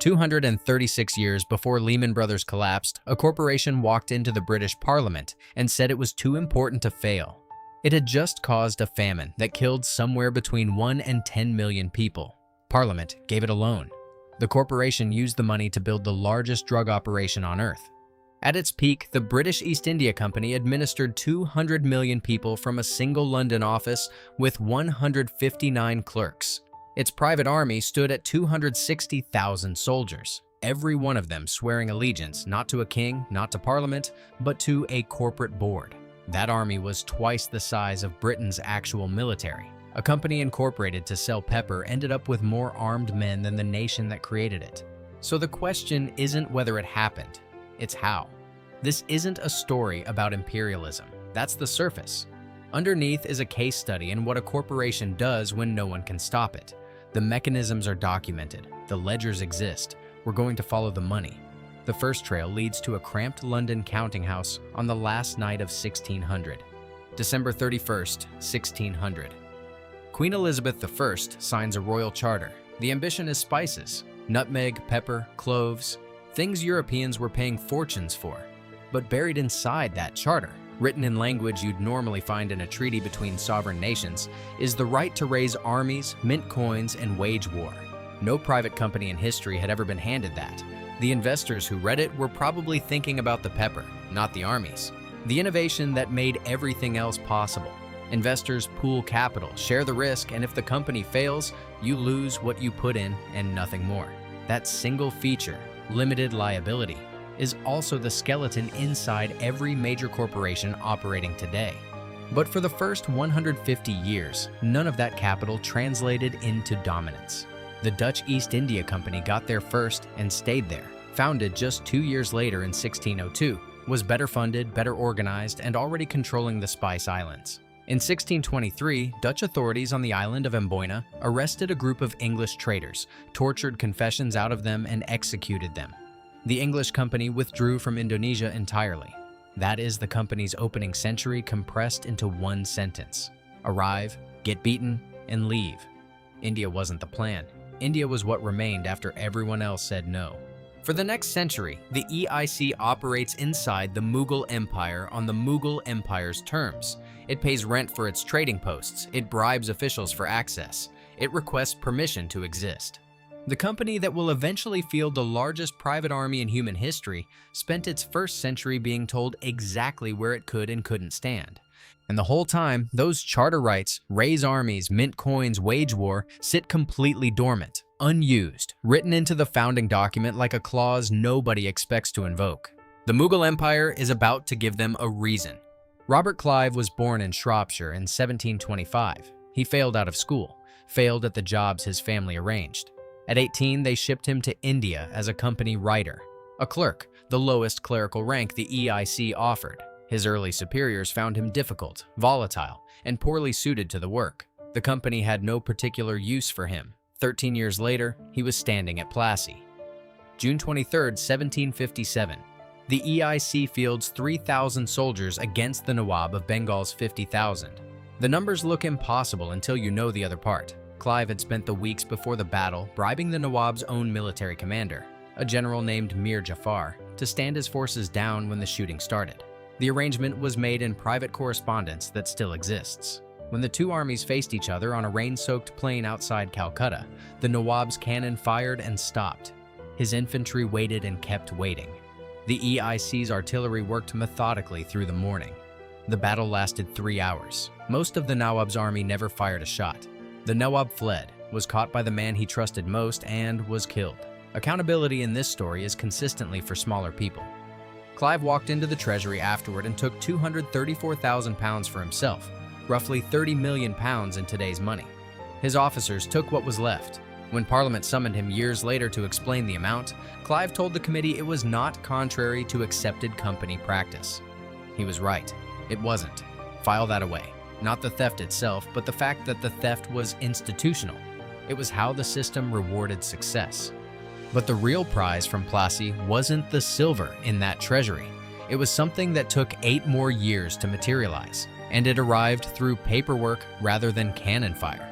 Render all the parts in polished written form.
236 years before Lehman Brothers collapsed, a corporation walked into the British Parliament and said it was too important to fail. It had just caused a famine that killed somewhere between 1 and 10 million people. Parliament gave it a loan. The corporation used the money to build the largest drug operation on Earth. At its peak, the British East India Company administered 200 million people from a single London office with 159 clerks. Its private army stood at 260,000 soldiers, every one of them swearing allegiance not to a king, not to parliament, but to a corporate board. That army was twice the size of Britain's actual military. A company incorporated to sell pepper ended up with more armed men than the nation that created it. So the question isn't whether it happened, it's how. This isn't a story about imperialism. That's the surface. Underneath is a case study in what a corporation does when no one can stop it. The mechanisms are documented. The ledgers exist. We're going to follow the money. The first trail leads to a cramped London counting house on the last night of 1600. December 31st, 1600. Queen Elizabeth I signs a royal charter. The ambition is spices, nutmeg, pepper, cloves, things Europeans were paying fortunes for. But buried inside that charter, written in language you'd normally find in a treaty between sovereign nations, is the right to raise armies, mint coins, and wage war. No private company in history had ever been handed that. The investors who read it were probably thinking about the pepper, not the armies. The innovation that made everything else possible. Investors pool capital, share the risk, and if the company fails, you lose what you put in and nothing more. That single feature, limited liability, is also the skeleton inside every major corporation operating today. But for the first 150 years, none of that capital translated into dominance. The Dutch East India Company got there first and stayed there. Founded just 2 years later in 1602, was better funded, better organized, and already controlling the Spice Islands. In 1623, Dutch authorities on the island of Amboina arrested a group of English traders, tortured confessions out of them, and executed them. The English company withdrew from Indonesia entirely. That is the company's opening century compressed into one sentence. Arrive, get beaten, and leave. India wasn't the plan. India was what remained after everyone else said no. For the next century, the EIC operates inside the Mughal Empire on the Mughal Empire's terms. It pays rent for its trading posts. It bribes officials for access. It requests permission to exist. The company that will eventually field the largest private army in human history spent its first century being told exactly where it could and couldn't stand. And the whole time, those charter rights, raise armies, mint coins, wage war, sit completely dormant, unused, written into the founding document like a clause nobody expects to invoke. The Mughal Empire is about to give them a reason. Robert Clive was born in Shropshire in 1725. He failed out of school, failed at the jobs his family arranged. At 18, they shipped him to India as a company writer, a clerk, the lowest clerical rank the EIC offered. His early superiors found him difficult, volatile, and poorly suited to the work. The company had no particular use for him. 13 years later, he was standing at Plassey. June 23, 1757. The EIC fields 3,000 soldiers against the Nawab of Bengal's 50,000. The numbers look impossible until you know the other part. Clive had spent the weeks before the battle bribing the Nawab's own military commander, a general named Mir Jafar, to stand his forces down when the shooting started. The arrangement was made in private correspondence that still exists. When the two armies faced each other on a rain-soaked plain outside Calcutta, the Nawab's cannon fired and stopped. His infantry waited and kept waiting. The EIC's artillery worked methodically through the morning. The battle lasted 3 hours. Most of the Nawab's army never fired a shot. The Nawab fled, was caught by the man he trusted most, and was killed. Accountability in this story is consistently for smaller people. Clive walked into the treasury afterward and took £234,000 for himself, roughly £30 million in today's money. His officers took what was left. When Parliament summoned him years later to explain the amount, Clive told the committee it was not contrary to accepted company practice. He was right. It wasn't. File that away. Not the theft itself, but the fact that the theft was institutional. It was how the system rewarded success. But the real prize from Plassey wasn't the silver in that treasury. It was something that took 8 more years to materialize, and it arrived through paperwork rather than cannon fire.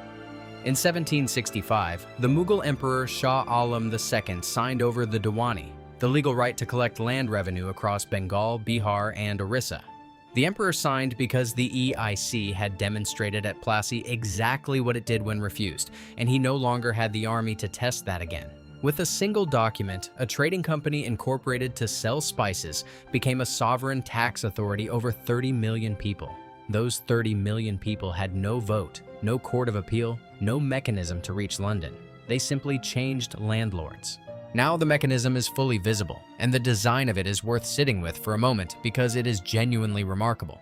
In 1765, the Mughal Emperor Shah Alam II signed over the Diwani, the legal right to collect land revenue across Bengal, Bihar, and Orissa. The emperor signed because the EIC had demonstrated at Plassey exactly what it did when refused, and he no longer had the army to test that again. With a single document, a trading company incorporated to sell spices became a sovereign tax authority over 30 million people. Those 30 million people had no vote, no court of appeal, no mechanism to reach London. They simply changed landlords. Now the mechanism is fully visible, and the design of it is worth sitting with for a moment because it is genuinely remarkable.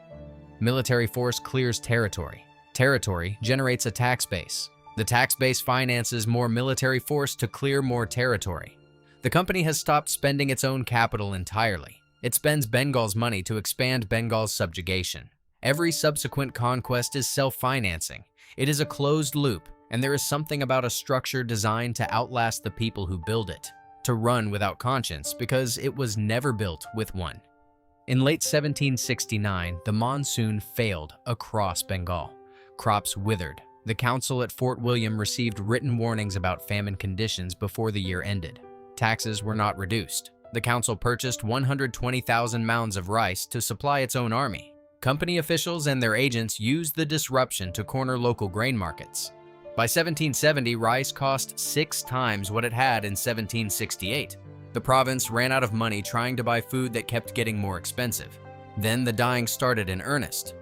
Military force clears territory. Territory generates a tax base. The tax base finances more military force to clear more territory. The company has stopped spending its own capital entirely. It spends Bengal's money to expand Bengal's subjugation. Every subsequent conquest is self-financing. It is a closed loop, and there is something about a structure designed to outlast the people who build it, to run without conscience because it was never built with one. In late 1769, the monsoon failed across Bengal. Crops withered. The council at Fort William received written warnings about famine conditions before the year ended. Taxes were not reduced. The council purchased 120,000 mounds of rice to supply its own army. Company officials and their agents used the disruption to corner local grain markets. By 1770, rice cost 6 times what it had in 1768. The province ran out of money trying to buy food that kept getting more expensive. Then the dying started in earnest.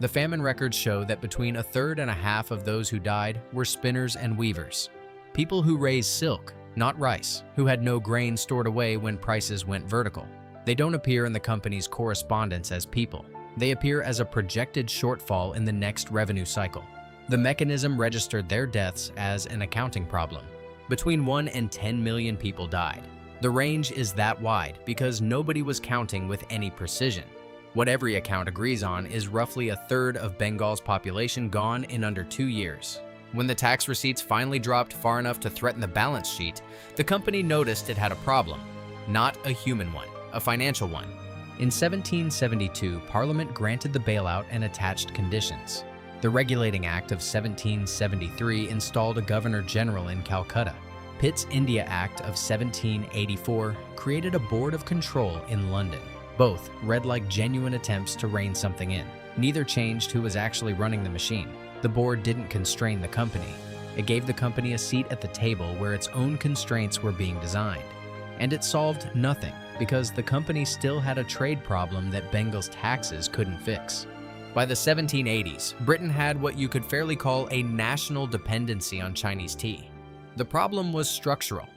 The famine records show that between a third and a half of those who died were spinners and weavers. People who raised silk, not rice, who had no grain stored away when prices went vertical. They don't appear in the company's correspondence as people. They appear as a projected shortfall in the next revenue cycle. The mechanism registered their deaths as an accounting problem. Between 1 and 10 million people died. The range is that wide because nobody was counting with any precision. What every account agrees on is roughly a third of Bengal's population gone in under 2 years. When the tax receipts finally dropped far enough to threaten the balance sheet, the company noticed it had a problem. Not a human one, a financial one. In 1772, Parliament granted the bailout and attached conditions. The Regulating Act of 1773 installed a Governor-General in Calcutta. Pitt's India Act of 1784 created a Board of Control in London. Both read like genuine attempts to rein something in. Neither changed who was actually running the machine. The board didn't constrain the company. It gave the company a seat at the table where its own constraints were being designed. And it solved nothing because the company still had a trade problem that Bengal's taxes couldn't fix. By the 1780s, Britain had what you could fairly call a national dependency on Chinese tea. The problem was structural.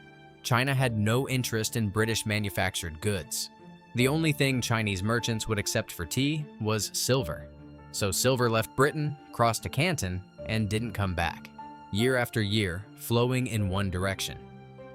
China had no interest in British manufactured goods. The only thing Chinese merchants would accept for tea was silver. So silver left Britain, crossed to Canton, and didn't come back. Year after year, flowing in one direction.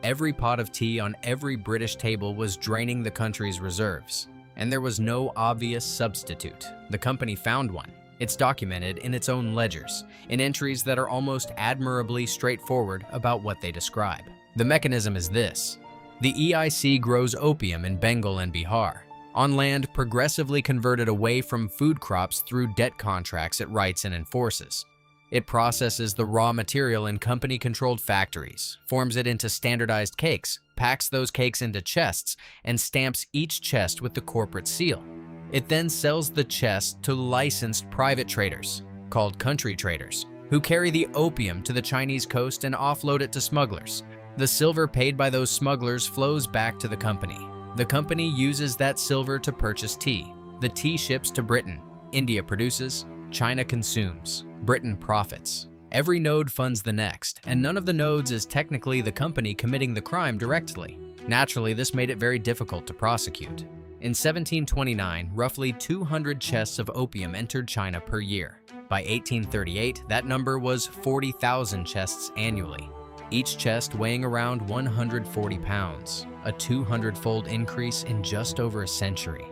Every pot of tea on every British table was draining the country's reserves. And there was no obvious substitute. The company found one. It's documented in its own ledgers, in entries that are almost admirably straightforward about what they describe. The mechanism is this. The EIC grows opium in Bengal and Bihar, on land progressively converted away from food crops through debt contracts it writes and enforces. It processes the raw material in company-controlled factories, forms it into standardized cakes, packs those cakes into chests, and stamps each chest with the corporate seal. It then sells the chest to licensed private traders, called country traders, who carry the opium to the Chinese coast and offload it to smugglers. The silver paid by those smugglers flows back to the company. The company uses that silver to purchase tea. The tea ships to Britain. India produces, China consumes. Britain profits. Every node funds the next, and none of the nodes is technically the company committing the crime directly. Naturally, this made it very difficult to prosecute. In 1729, roughly 200 chests of opium entered China per year. By 1838, that number was 40,000 chests annually, each chest weighing around 140 pounds, a 200-fold increase in just over a century.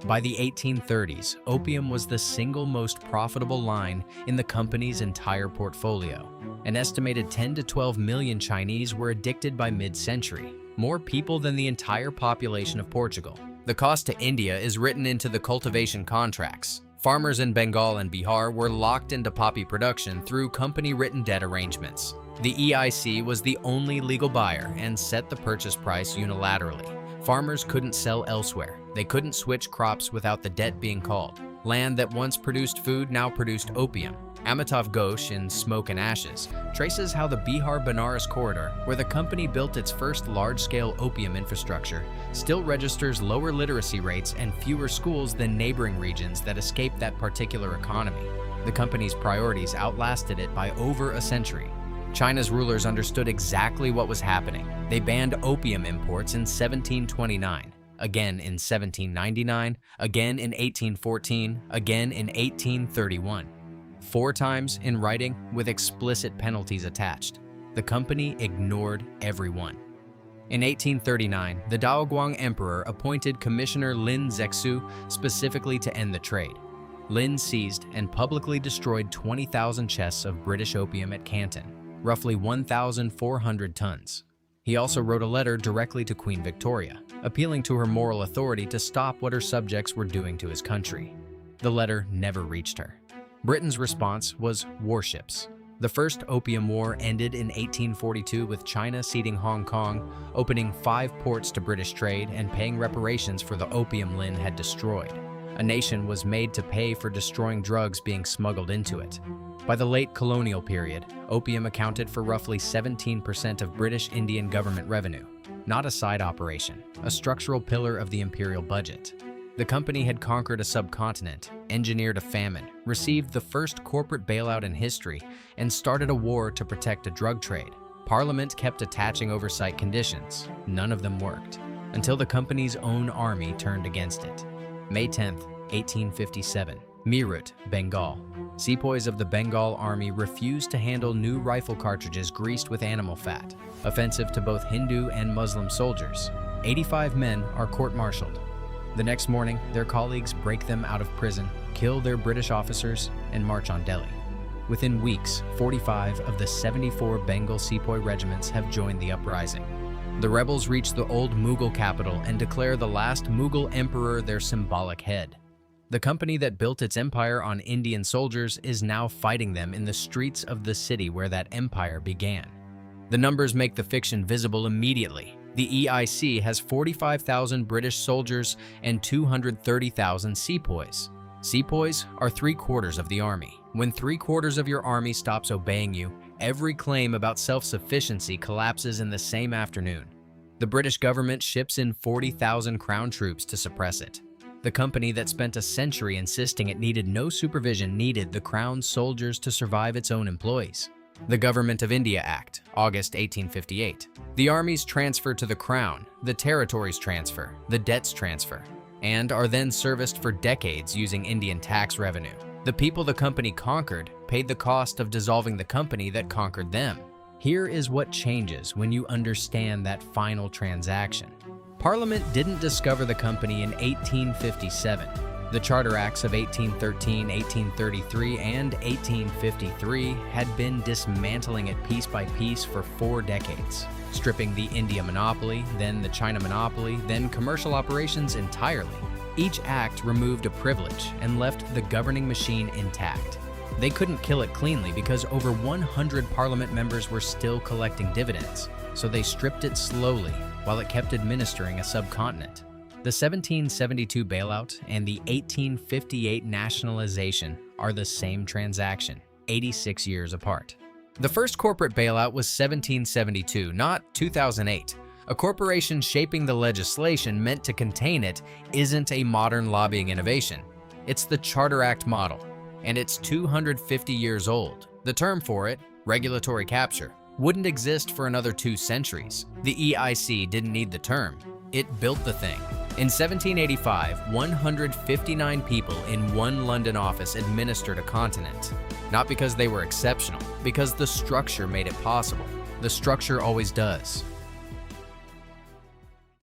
By the 1830s, opium was the single most profitable line in the company's entire portfolio. An estimated 10 to 12 million Chinese were addicted by mid-century, more people than the entire population of Portugal. The cost to India is written into the cultivation contracts. Farmers in Bengal and Bihar were locked into poppy production through company-written debt arrangements. The EIC was the only legal buyer and set the purchase price unilaterally. Farmers couldn't sell elsewhere. They couldn't switch crops without the debt being called. Land that once produced food now produced opium. Amitav Ghosh in Smoke and Ashes traces how the Bihar-Benares corridor, where the company built its first large-scale opium infrastructure, still registers lower literacy rates and fewer schools than neighboring regions that escaped that particular economy. The company's priorities outlasted it by over a century. China's rulers understood exactly what was happening. They banned opium imports in 1729, again in 1799, again in 1814, again in 1831. 4 times in writing with explicit penalties attached. The company ignored everyone. In 1839, the Daoguang Emperor appointed Commissioner Lin Zexu specifically to end the trade. Lin seized and publicly destroyed 20,000 chests of British opium at Canton, roughly 1,400 tons. He also wrote a letter directly to Queen Victoria, appealing to her moral authority to stop what her subjects were doing to his country. The letter never reached her. Britain's response was warships. The First Opium War ended in 1842 with China ceding Hong Kong, opening 5 ports to British trade and paying reparations for the opium Lin had destroyed. A nation was made to pay for destroying drugs being smuggled into it. By the late colonial period, opium accounted for roughly 17% of British Indian government revenue, not a side operation, a structural pillar of the imperial budget. The company had conquered a subcontinent, engineered a famine, received the first corporate bailout in history, and started a war to protect a drug trade. Parliament kept attaching oversight conditions. None of them worked, until the company's own army turned against it. May 10, 1857, Meerut, Bengal. Sepoys of the Bengal Army refused to handle new rifle cartridges greased with animal fat, offensive to both Hindu and Muslim soldiers. 85 men are court-martialed. The next morning, their colleagues break them out of prison, kill their British officers, and march on Delhi. Within weeks, 45 of the 74 Bengal sepoy regiments have joined the uprising. The rebels reach the old Mughal capital and declare the last Mughal emperor their symbolic head. The company that built its empire on Indian soldiers is now fighting them in the streets of the city where that empire began. The numbers make the fiction visible immediately. The EIC has 45,000 British soldiers and 230,000 sepoys. Sepoys are 3/4 of the army. When 3/4 of your army stops obeying you, every claim about self-sufficiency collapses in the same afternoon. The British government ships in 40,000 crown troops to suppress it. The company that spent a century insisting it needed no supervision needed the crown's soldiers to survive its own employees. The Government of India Act, August 1858. The armies transfer to the crown, the territories transfer, the debts transfer, and are then serviced for decades using Indian tax revenue. The people the company conquered paid the cost of dissolving the company that conquered them. Here is what changes when you understand that final transaction. Parliament didn't discover the company in 1857. The Charter Acts of 1813, 1833, and 1853 had been dismantling it piece by piece for 4 decades, stripping the India monopoly, then the China monopoly, then commercial operations entirely. Each act removed a privilege and left the governing machine intact. They couldn't kill it cleanly because over 100 Parliament members were still collecting dividends, so they stripped it slowly while it kept administering a subcontinent. The 1772 bailout and the 1858 nationalization are the same transaction, 86 years apart. The first corporate bailout was 1772, not 2008. A corporation shaping the legislation meant to contain it isn't a modern lobbying innovation. It's the Charter Act model, and it's 250 years old. The term for it, regulatory capture, wouldn't exist for another 2 centuries. The EIC didn't need the term. It built the thing. In 1785, 159 people in one London office administered a continent. Not because they were exceptional, because the structure made it possible. The structure always does.